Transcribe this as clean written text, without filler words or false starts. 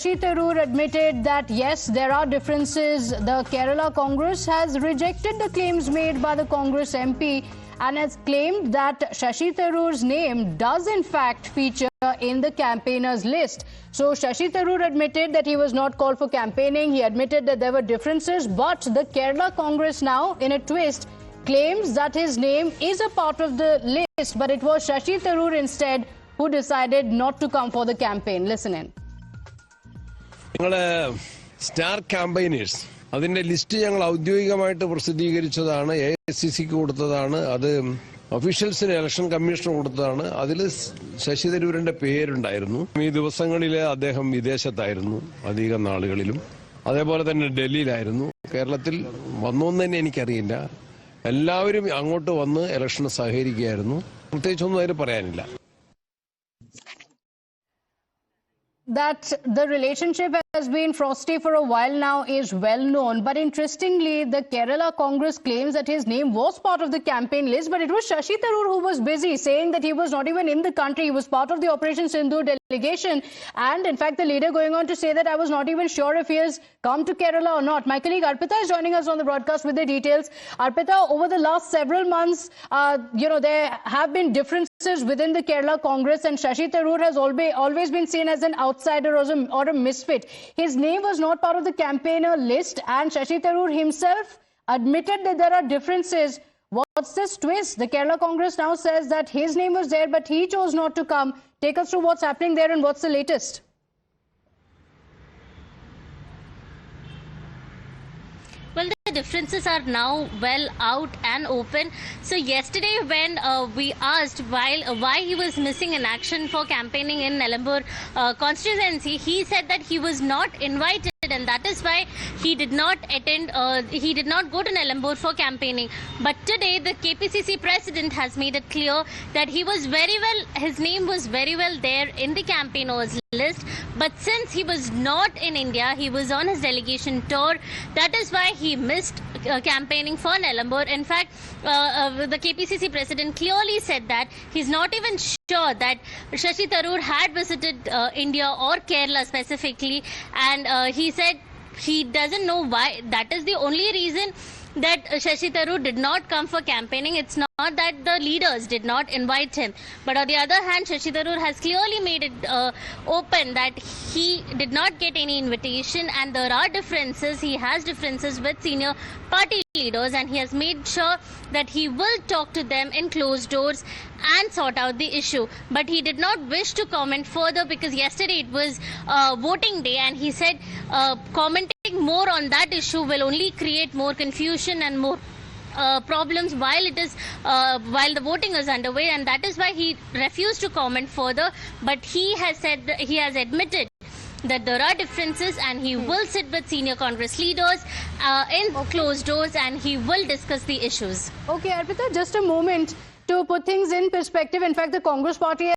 Shashi Tharoor admitted that yes, there are differences. The Kerala Congress has rejected the claims made by the Congress MP and has claimed that Shashi Tharoor's name does in fact feature in the campaigners list. So Shashi Tharoor admitted that he was not called for campaigning. He admitted that there were differences, but the Kerala Congress now, in a twist, claims that his name is a part of the list, but it was Shashi Tharoor instead who decided not to come for the campaign. Listen in. Star campaigners. അതിന്റെ list ഞങ്ങൾ ഔദ്യോഗികമായിട്ട് പ്രസിദ്ധീകരിച്ചതാണ്, AICCക്ക് കൊടുത്തതാണ്, അത് ഒഫീഷ്യൽസിന് election commission കൊടുത്തതാണ്. അതിൽ ശശി തരൂരിന്റെ പേരുണ്ടായിരുന്നു. ഈ ദിവസങ്ങളിൽ അദ്ദേഹം വിദേശത്തായിരുന്നു അധികം നാളുകളിലും, അതേപോലെ തന്നെ ഡൽഹിയിലായിരുന്നു. കേരളത്തിൽ വന്നോന്ന് തന്നെ എനിക്കറിയില്ല. എല്ലാവരും അങ്ങോട്ട് വന്ന് ഇലക്ഷന് സഹകരിക്കുകയായിരുന്നു. പ്രത്യേകിച്ചൊന്നും അതിന് പറയാനില്ല. That the relationship has been frosty for a while now is well known. But interestingly, the Kerala Congress claims that his name was part of the campaign list, but it was Shashi Tharoor who was busy, saying that he was not even in the country. He was part of the Operation Sindoor delegation. And in fact, the leader going on to say that I was not even sure if he has come to Kerala or not. My colleague Arpita is joining us on the broadcast with the details. Arpita, over the last several months, there have been differences within the Kerala Congress, and Shashi Tharoor has always been seen as an outsider or a misfit. His name was not part of the campaigner list, and Shashi Tharoor himself admitted that there are differences. What's this twist? The Kerala Congress now says that his name was there, but he chose not to come. Take us through what's happening there and what's the latest. Well, the differences are now well out and open. So yesterday when we asked why he was missing in action for campaigning in Nelambur constituency, he said that he was not invited, and that is why he did not attend, he did not go to Nelambur for campaigning. But today the KPCC president has made it clear that his name was very well there in the campaigners list, but since he was not in India, he was on his delegation tour. That is why he missed campaigning for Nelambur. In fact, the KPCC president clearly said that he's not even sure that Shashi Tharoor had visited India or Kerala specifically, and he said he doesn't know why. That is the only reason that Shashi Tharoor did not come for campaigning. It's not that the leaders did not invite him. But on the other hand, Shashi Tharoor has clearly made it open that he did not get any invitation, and there are differences. He has differences with senior party leaders, and he has made sure that he will talk to them in closed doors and sort out the issue. But he did not wish to comment further because yesterday it was voting day, and he said commenting more on that issue will only create more confusion and more problems while the voting is underway, and that is why he refused to comment further. But he has admitted that there are differences, and he will sit with senior Congress leaders in closed doors, and he will discuss the issues. Okay, Arpita, just a moment to put things in perspective. In fact, the Congress party